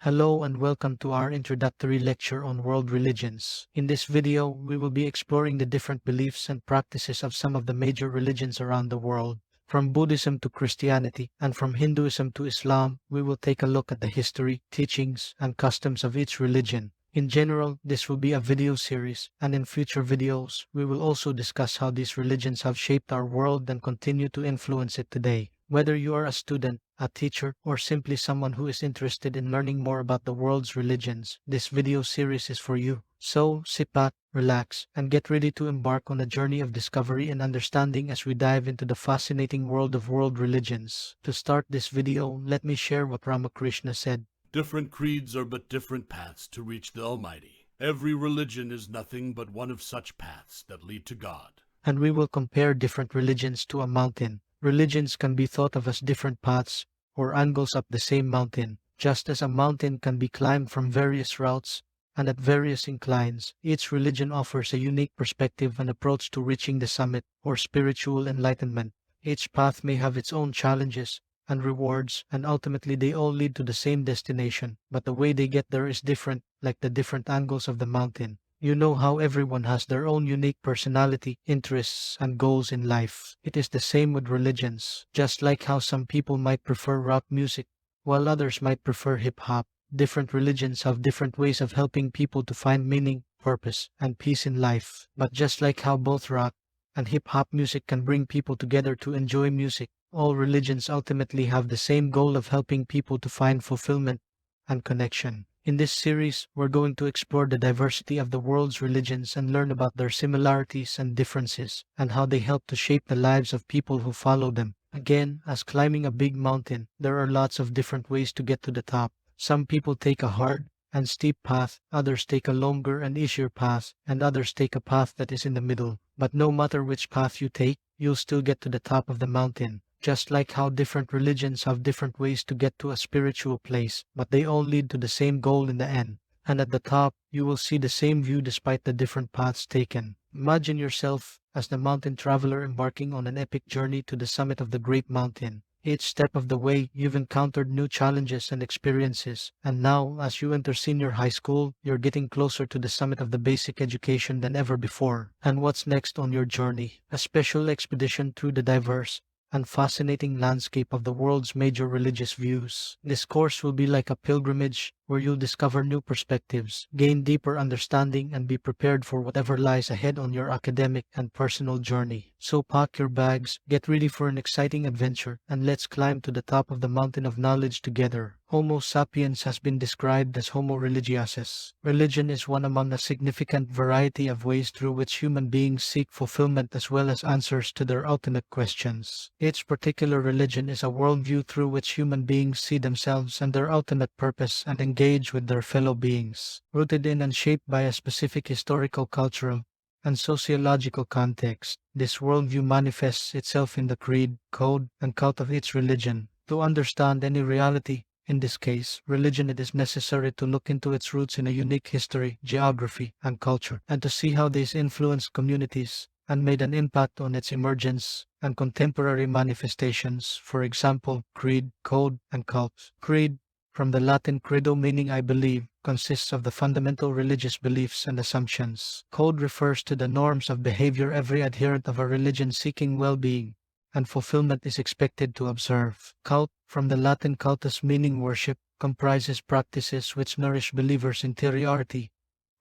Hello and welcome to our introductory lecture on world religions. In this video, we will be exploring the different beliefs and practices of some of the major religions around the world. From Buddhism to Christianity and from Hinduism to Islam, we will take a look at the history, teachings, and customs of each religion. In general, this will be a video series, and in future videos, we will also discuss how these religions have shaped our world and continue to influence it today. Whether you are a student, a teacher, or simply someone who is interested in learning more about the world's religions, this video series is for you. So, sit back, relax, and get ready to embark on a journey of discovery and understanding as we dive into the fascinating world of world religions. To start this video, let me share what Ramakrishna said. Different creeds are but different paths to reach the Almighty. Every religion is nothing but one of such paths that lead to God. And we will compare different religions to a mountain. Religions can be thought of as different paths or angles up the same mountain. Just as a mountain can be climbed from various routes and at various inclines, each religion offers a unique perspective and approach to reaching the summit or spiritual enlightenment. Each path may have its own challenges and rewards, and ultimately they all lead to the same destination, but the way they get there is different, like the different angles of the mountain. You know how everyone has their own unique personality, interests, and goals in life. It is the same with religions. Just like how some people might prefer rock music, while others might prefer hip hop, different religions have different ways of helping people to find meaning, purpose, and peace in life. But just like how both rock and hip hop music can bring people together to enjoy music, all religions ultimately have the same goal of helping people to find fulfillment and connection. In this series, we're going to explore the diversity of the world's religions and learn about their similarities and differences, and how they help to shape the lives of people who follow them. Again, as climbing a big mountain, there are lots of different ways to get to the top. Some people take a hard and steep path, others take a longer and easier path, and others take a path that is in the middle. But no matter which path you take, you'll still get to the top of the mountain. Just like how different religions have different ways to get to a spiritual place, but they all lead to the same goal in the end. And at the top, you will see the same view despite the different paths taken. Imagine yourself as the mountain traveler embarking on an epic journey to the summit of the great mountain. Each step of the way, you've encountered new challenges and experiences, and now, as you enter senior high school, you're getting closer to the summit of the basic education than ever before. And what's next on your journey? A special expedition through the diverse and fascinating landscape of the world's major religious views. This course will be like a pilgrimage where you'll discover new perspectives, gain deeper understanding, and be prepared for whatever lies ahead on your academic and personal journey. So pack your bags, get ready for an exciting adventure, and let's climb to the top of the mountain of knowledge together. Homo sapiens has been described as Homo religiasis. Religion is one among a significant variety of ways through which human beings seek fulfillment as well as answers to their ultimate questions. Each particular religion is a worldview through which human beings see themselves and their ultimate purpose and engage with their fellow beings. Rooted in and shaped by a specific historical, cultural, and sociological context, this worldview manifests itself in the creed, code, and cult of each religion. To understand any reality, in this case, religion, it is necessary to look into its roots in a unique history, geography, and culture, and to see how these influenced communities and made an impact on its emergence and contemporary manifestations. For example, creed, code, and cult. Creed, from the Latin credo meaning I believe, consists of the fundamental religious beliefs and assumptions. Code refers to the norms of behavior every adherent of a religion seeking well-being and fulfillment is expected to observe. Cult, from the Latin cultus meaning worship, comprises practices which nourish believers' interiority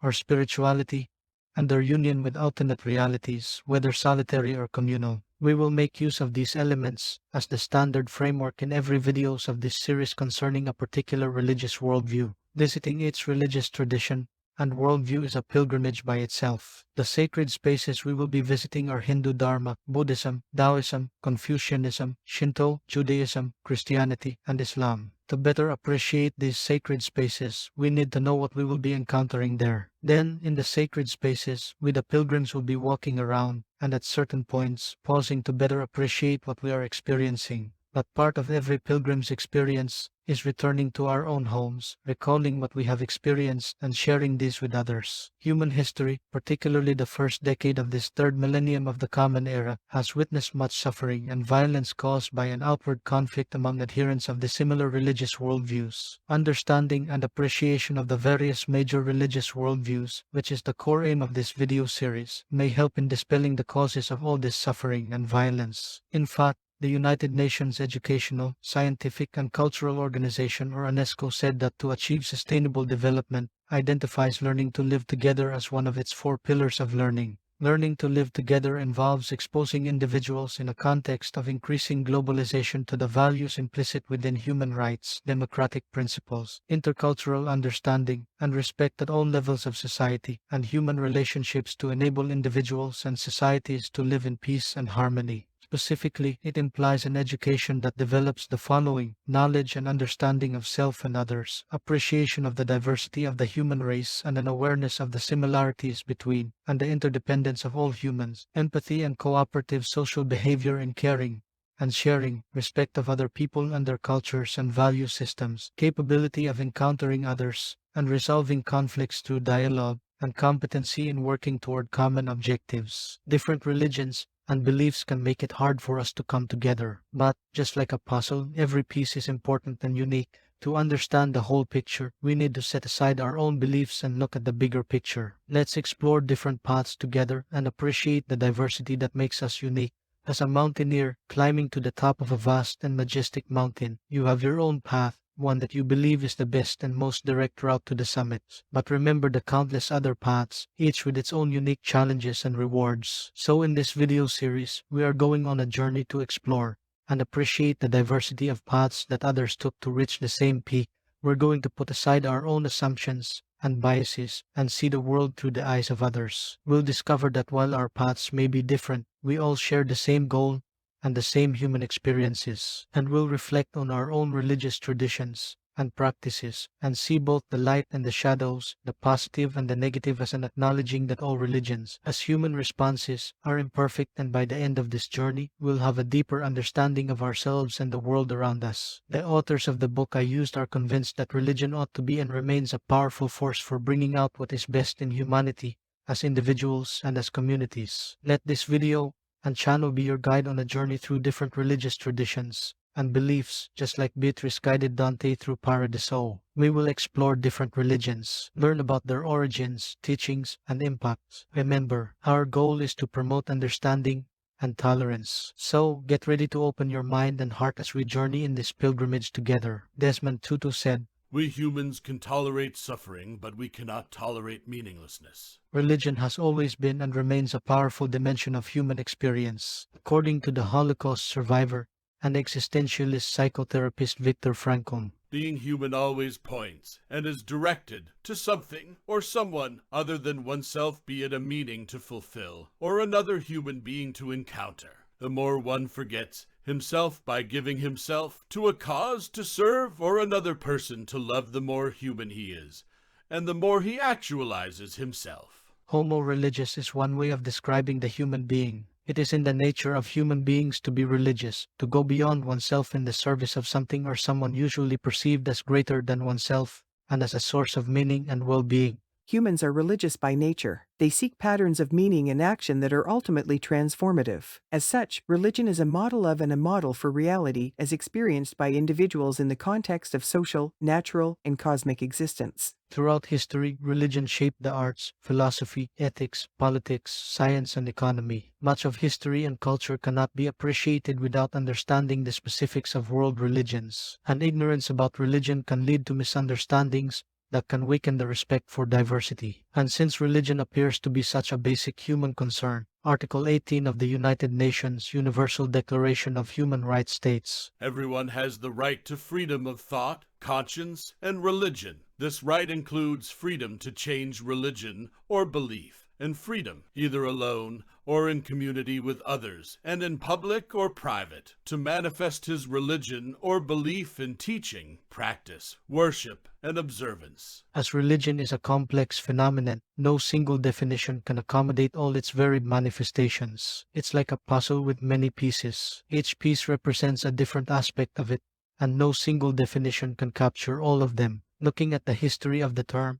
or spirituality and their union with ultimate realities, whether solitary or communal. We will make use of these elements as the standard framework in every videos of this series concerning a particular religious worldview. Visiting each religious tradition and worldview is a pilgrimage by itself. The sacred spaces we will be visiting are Hindu Dharma, Buddhism, Taoism, Confucianism, Shinto, Judaism, Christianity, and Islam. To better appreciate these sacred spaces, we need to know what we will be encountering there. Then, in the sacred spaces, we the pilgrims will be walking around, and at certain points, pausing to better appreciate what we are experiencing. But part of every pilgrim's experience is returning to our own homes, recalling what we have experienced and sharing this with others. Human history, particularly the first decade of this third millennium of the Common Era, has witnessed much suffering and violence caused by an outward conflict among adherents of the similar religious worldviews. Understanding and appreciation of the various major religious worldviews, which is the core aim of this video series, may help in dispelling the causes of all this suffering and violence. In fact, the United Nations Educational, Scientific and Cultural Organization or UNESCO said that to achieve sustainable development identifies learning to live together as one of its 4 pillars of learning. Learning to live together involves exposing individuals in a context of increasing globalization to the values implicit within human rights, democratic principles, intercultural understanding, and respect at all levels of society and human relationships to enable individuals and societies to live in peace and harmony. Specifically, it implies an education that develops the following: knowledge and understanding of self and others, appreciation of the diversity of the human race and an awareness of the similarities between and the interdependence of all humans, empathy and cooperative social behavior in caring and sharing, respect of other people and their cultures and value systems, capability of encountering others and resolving conflicts through dialogue, and competency in working toward common objectives. Different religions and beliefs can make it hard for us to come together. But, just like a puzzle, every piece is important and unique. To understand the whole picture, we need to set aside our own beliefs and look at the bigger picture. Let's explore different paths together and appreciate the diversity that makes us unique. As a mountaineer climbing to the top of a vast and majestic mountain, you have your own path, one that you believe is the best and most direct route to the summit. But remember the countless other paths, each with its own unique challenges and rewards. So in this video series, we are going on a journey to explore and appreciate the diversity of paths that others took to reach the same peak. We're going to put aside our own assumptions and biases and see the world through the eyes of others. We'll discover that while our paths may be different, we all share the same goal and the same human experiences, and will reflect on our own religious traditions and practices, and see both the light and the shadows, the positive and the negative, as an acknowledging that all religions, as human responses, are imperfect, and by the end of this journey, we'll have a deeper understanding of ourselves and the world around us. The authors of the book I used are convinced that religion ought to be and remains a powerful force for bringing out what is best in humanity, as individuals and as communities. Let this video and channel be your guide on a journey through different religious traditions and beliefs, just like Beatrice guided Dante through Paradiso. We will explore different religions, learn about their origins, teachings, and impacts. Remember, our goal is to promote understanding and tolerance. So, get ready to open your mind and heart as we journey in this pilgrimage together. Desmond Tutu said, "We humans can tolerate suffering, but we cannot tolerate meaninglessness." religion has always been and remains a powerful dimension of human experience. According to the Holocaust survivor and existentialist psychotherapist Viktor Frankl, Being human always points and is directed to something or someone other than oneself, be it a meaning to fulfill or another human being to encounter. The more one forgets himself by giving himself to a cause to serve or another person to love, the more human he is, and the more he actualizes himself. Homo religious is one way of describing the human being. It is in the nature of human beings to be religious, to go beyond oneself in the service of something or someone usually perceived as greater than oneself, and as a source of meaning and well-being. Humans are religious by nature. They seek patterns of meaning and action that are ultimately transformative. As such, religion is a model of and a model for reality as experienced by individuals in the context of social, natural, and cosmic existence. Throughout history, religion shaped the arts, philosophy, ethics, politics, science, and economy. Much of history and culture cannot be appreciated without understanding the specifics of world religions, and ignorance about religion can lead to misunderstandings that can weaken the respect for diversity. And since religion appears to be such a basic human concern, Article 18 of the United Nations Universal Declaration of Human Rights states, Everyone has the right to freedom of thought, conscience, and religion. This right includes freedom to change religion or belief, and freedom, either alone or in community with others, and in public or private, to manifest his religion or belief in teaching, practice, worship, and observance. As religion is a complex phenomenon, no single definition can accommodate all its varied manifestations. It's like a puzzle with many pieces. Each piece represents a different aspect of it, and no single definition can capture all of them. Looking at the history of the term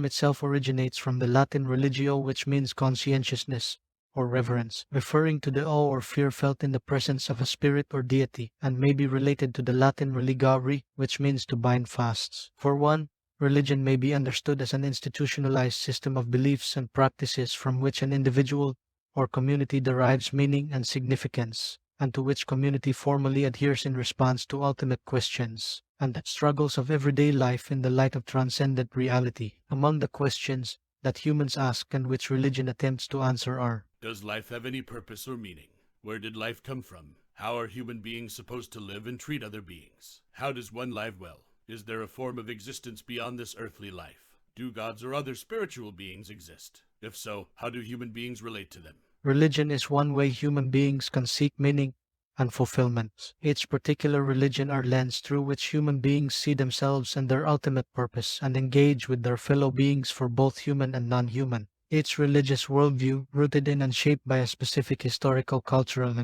itself originates from the Latin religio, which means conscientiousness or reverence, referring to the awe or fear felt in the presence of a spirit or deity, and may be related to the Latin religare, which means to bind fasts. For one, religion may be understood as an institutionalized system of beliefs and practices from which an individual or community derives meaning and significance, and to which community formally adheres in response to ultimate questions and struggles of everyday life in the light of transcendent reality. Among the questions that humans ask and which religion attempts to answer are: Does life have any purpose or meaning? Where did life come from? How are human beings supposed to live and treat other beings? How does one live well? Is there a form of existence beyond this earthly life? Do gods or other spiritual beings exist? If so, how do human beings relate to them? Religion is one way human beings can seek meaning and fulfillment. Each particular religion are lens through which human beings see themselves and their ultimate purpose, and engage with their fellow beings for both human and non-human. Each religious worldview, rooted in and shaped by a specific historical, cultural,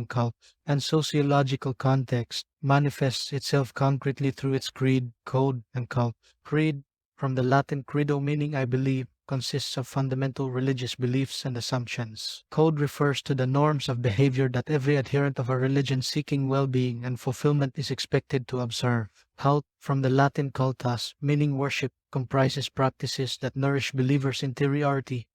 and sociological context, manifests itself concretely through its creed, code, and cult. Creed, from the Latin credo meaning I believe, consists of fundamental religious beliefs and assumptions. Code refers to the norms of behavior that every adherent of a religion seeking well-being and fulfillment is expected to observe. Cult, from the Latin cultus, meaning worship, comprises practices that nourish believers' interiority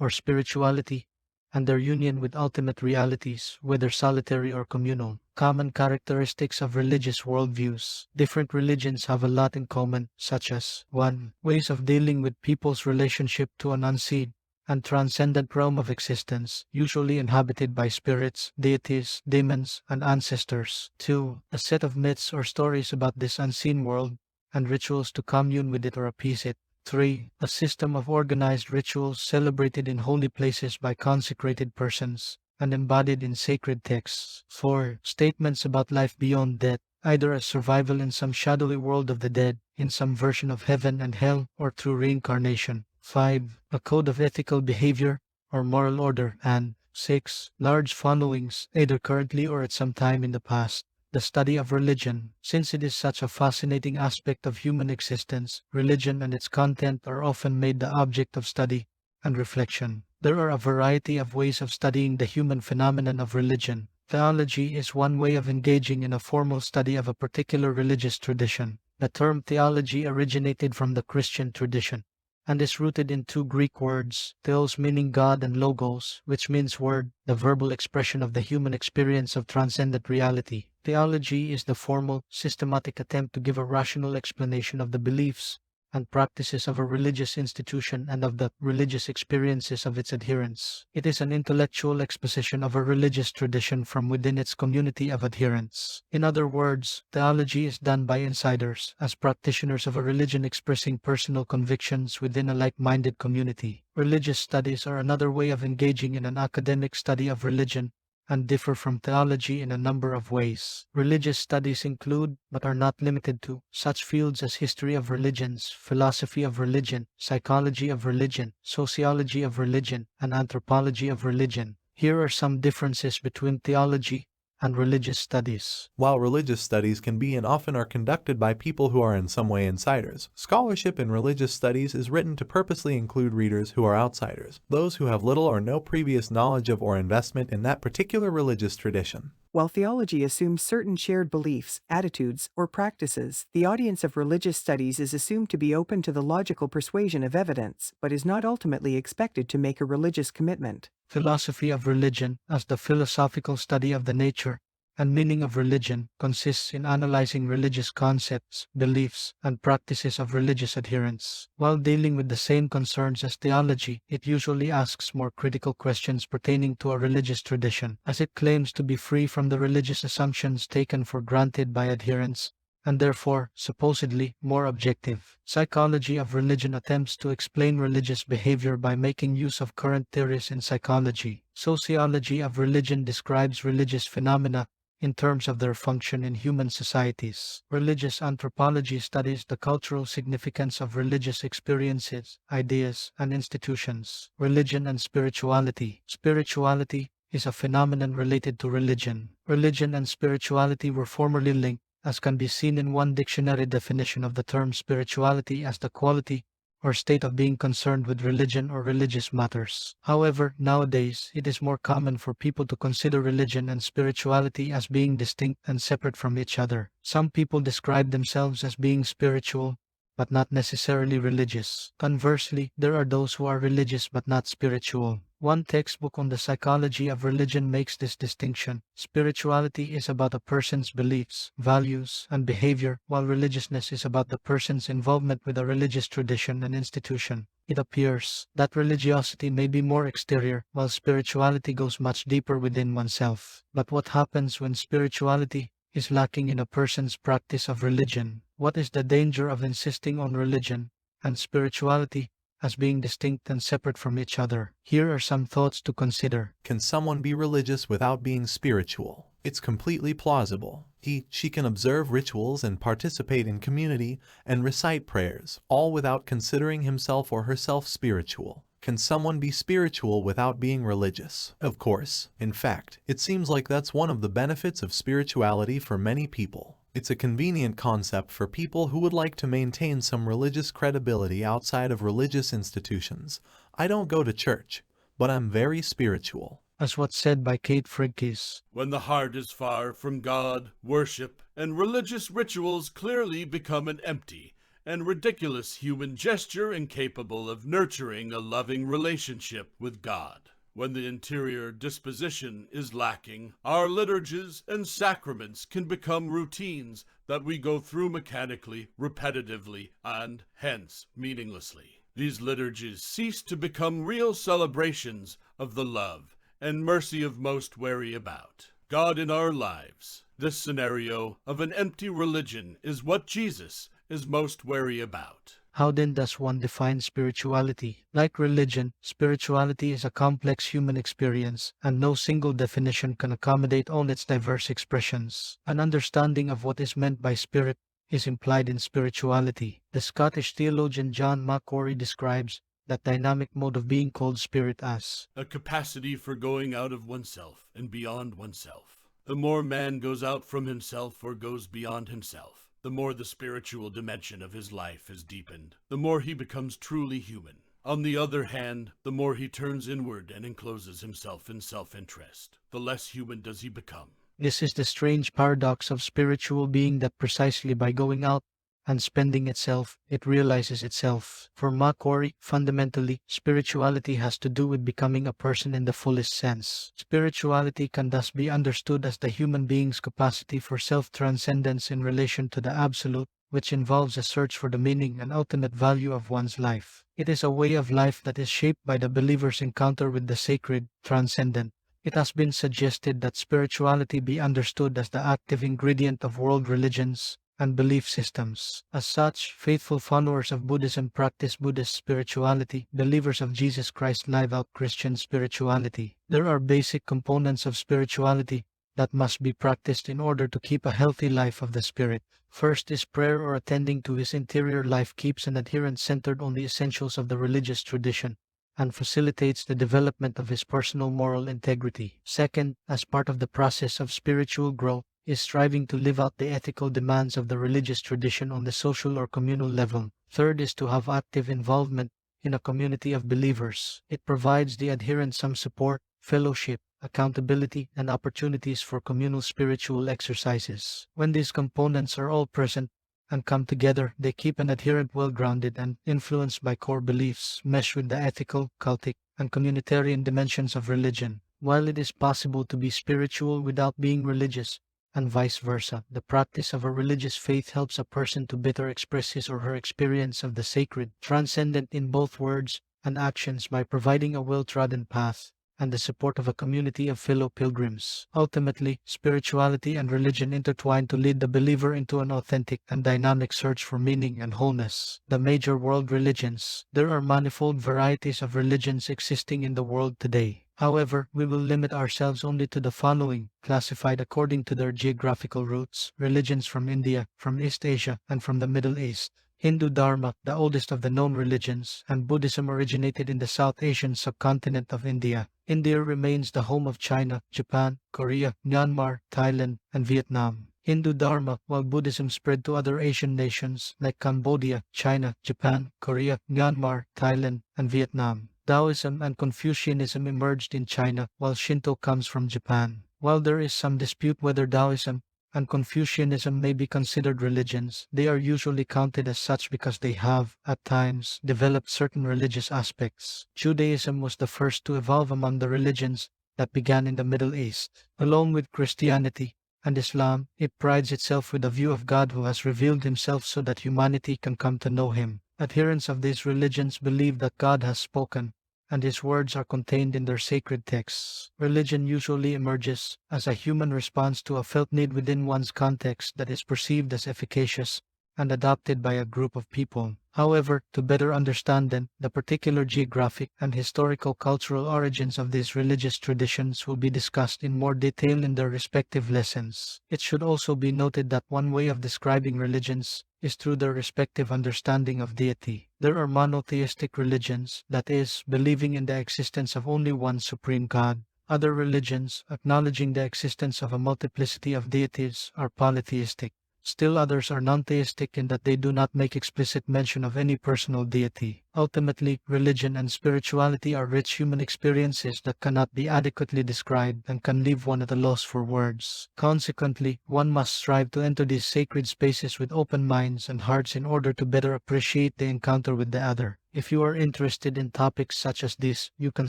or spirituality and their union with ultimate realities, whether solitary or communal. Common characteristics of religious worldviews. Different religions have a lot in common, such as 1. Ways of dealing with people's relationship to an unseen and transcendent realm of existence, usually inhabited by spirits, deities, demons, and ancestors. 2. A set of myths or stories about this unseen world and rituals to commune with it or appease it. 3. A system of organized rituals celebrated in holy places by consecrated persons and embodied in sacred texts. 4. Statements about life beyond death, either as survival in some shadowy world of the dead, in some version of heaven and hell, or through reincarnation. 5. A code of ethical behavior or moral order. And 6. Large followings, either currently or at some time in the past. The study of religion. Since it is such a fascinating aspect of human existence, religion and its content are often made the object of study and reflection. There are a variety of ways of studying the human phenomenon of religion. Theology is one way of engaging in a formal study of a particular religious tradition. The term theology originated from the Christian tradition and is rooted in two Greek words, theos meaning God and logos, which means word, the verbal expression of the human experience of transcendent reality. Theology is the formal, systematic attempt to give a rational explanation of the beliefs and practices of a religious institution and of the religious experiences of its adherents. It is an intellectual exposition of a religious tradition from within its community of adherents. In other words, theology is done by insiders, as practitioners of a religion expressing personal convictions within a like-minded community. Religious studies are another way of engaging in an academic study of religion and differ from theology in a number of ways. Religious studies include, but are not limited to, such fields as history of religions, philosophy of religion, psychology of religion, sociology of religion, and anthropology of religion. Here are some differences between theology and religious studies. While religious studies can be and often are conducted by people who are in some way insiders, scholarship in religious studies is written to purposely include readers who are outsiders, those who have little or no previous knowledge of or investment in that particular religious tradition. While theology assumes certain shared beliefs, attitudes, or practices, the audience of religious studies is assumed to be open to the logical persuasion of evidence, but is not ultimately expected to make a religious commitment. Philosophy of religion, as the philosophical study of the nature and meaning of religion, consists in analyzing religious concepts, beliefs, and practices of religious adherents. While dealing with the same concerns as theology, it usually asks more critical questions pertaining to a religious tradition, as it claims to be free from the religious assumptions taken for granted by adherents and therefore, supposedly, more objective. Psychology of religion attempts to explain religious behavior by making use of current theories in psychology. Sociology of religion describes religious phenomena in terms of their function in human societies. Religious anthropology studies the cultural significance of religious experiences, ideas, and institutions. Religion and spirituality. Spirituality is a phenomenon related to religion. Religion and spirituality were formerly linked, as can be seen in one dictionary definition of the term spirituality as the quality or state of being concerned with religion or religious matters. However, nowadays, it is more common for people to consider religion and spirituality as being distinct and separate from each other. Some people describe themselves as being spiritual, but not necessarily religious. Conversely, there are those who are religious but not spiritual. One textbook on the psychology of religion makes this distinction. Spirituality is about a person's beliefs, values, and behavior, while religiousness is about the person's involvement with a religious tradition and institution. It appears that religiosity may be more exterior, while spirituality goes much deeper within oneself. But what happens when spirituality is lacking in a person's practice of religion? What is the danger of insisting on religion and spirituality as being distinct and separate from each other? Here are some thoughts to consider. Can someone be religious without being spiritual? It's completely plausible. She can observe rituals and participate in community and recite prayers, all without considering himself or herself spiritual. Can someone be spiritual without being religious? Of course. In fact, it seems like that's one of the benefits of spirituality for many people. It's a convenient concept for people who would like to maintain some religious credibility outside of religious institutions. I don't go to church, but I'm very spiritual. As what's said by Kate Friedkes. When the heart is far from God, worship and religious rituals clearly become an empty and ridiculous human gesture incapable of nurturing a loving relationship with God. When the interior disposition is lacking, our liturgies and sacraments can become routines that we go through mechanically, repetitively, and hence meaninglessly. These liturgies cease to become real celebrations of the love and mercy of most wary about God in our lives. This scenario of an empty religion is what Jesus is most wary about. How then does one define spirituality? Like religion, spirituality is a complex human experience, and no single definition can accommodate all its diverse expressions. An understanding of what is meant by spirit is implied in spirituality. The Scottish theologian John Macquarie describes that dynamic mode of being called spirit as a capacity for going out of oneself and beyond oneself. The more man goes out from himself or goes beyond himself, the more the spiritual dimension of his life is deepened, the more he becomes truly human. On the other hand, the more he turns inward and encloses himself in self-interest, the less human does he become. This is the strange paradox of spiritual being, that precisely by going out and spending itself, it realizes itself. For Macquarie, fundamentally, spirituality has to do with becoming a person in the fullest sense. Spirituality can thus be understood as the human being's capacity for self-transcendence in relation to the absolute, which involves a search for the meaning and ultimate value of one's life. It is a way of life that is shaped by the believer's encounter with the sacred, transcendent. It has been suggested that spirituality be understood as the active ingredient of world religions and belief systems. As such, faithful followers of Buddhism practice Buddhist spirituality. Believers of Jesus Christ live out Christian spirituality. There are basic components of spirituality that must be practiced in order to keep a healthy life of the spirit. First is prayer, or attending to his interior life keeps an adherent centered on the essentials of the religious tradition and facilitates the development of his personal moral integrity. Second, as part of the process of spiritual growth, is striving to live out the ethical demands of the religious tradition on the social or communal level. Third is to have active involvement in a community of believers. It provides the adherent some support, fellowship, accountability, and opportunities for communal spiritual exercises. When these components are all present and come together, they keep an adherent well-grounded and influenced by core beliefs, mesh with the ethical, cultic, and communitarian dimensions of religion. While it is possible to be spiritual without being religious, and vice versa, the practice of a religious faith helps a person to better express his or her experience of the sacred, transcendent in both words and actions by providing a well-trodden path and the support of a community of fellow pilgrims. Ultimately, spirituality and religion intertwine to lead the believer into an authentic and dynamic search for meaning and wholeness. The major world religions. There are manifold varieties of religions existing in the world today. However, we will limit ourselves only to the following, classified according to their geographical roots: religions from India, from East Asia, and from the Middle East. Hindu Dharma, the oldest of the known religions, and Buddhism originated in the South Asian subcontinent of India. India remains the home of China, Japan, Korea, Myanmar, Thailand, and Vietnam. Hindu Dharma, while Buddhism spread to other Asian nations like Cambodia, China, Japan, Korea, Myanmar, Thailand, and Vietnam. Taoism and Confucianism emerged in China, while Shinto comes from Japan. While there is some dispute whether Taoism and Confucianism may be considered religions, they are usually counted as such because they have, at times, developed certain religious aspects. Judaism was the first to evolve among the religions that began in the Middle East. Along with Christianity and Islam, it prides itself with a view of God who has revealed himself so that humanity can come to know him. Adherents of these religions believe that God has spoken, and his words are contained in their sacred texts. Religion usually emerges as a human response to a felt need within one's context that is perceived as efficacious and adopted by a group of people. However, to better understand them, the particular geographic and historical cultural origins of these religious traditions will be discussed in more detail in their respective lessons. It should also be noted that one way of describing religions is through their respective understanding of deity. There are monotheistic religions, that is, believing in the existence of only one supreme God. Other religions, acknowledging the existence of a multiplicity of deities, are polytheistic. Still others are non-theistic in that they do not make explicit mention of any personal deity. Ultimately, religion and spirituality are rich human experiences that cannot be adequately described and can leave one at a loss for words. Consequently, one must strive to enter these sacred spaces with open minds and hearts in order to better appreciate the encounter with the other. If you are interested in topics such as this, you can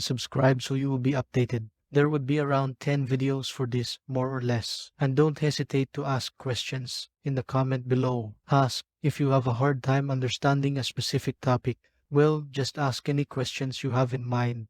subscribe so you will be updated. There would be around 10 videos for this, more or less. And don't hesitate to ask questions in the comment below. Ask if you have a hard time understanding a specific topic. Well, just ask any questions you have in mind,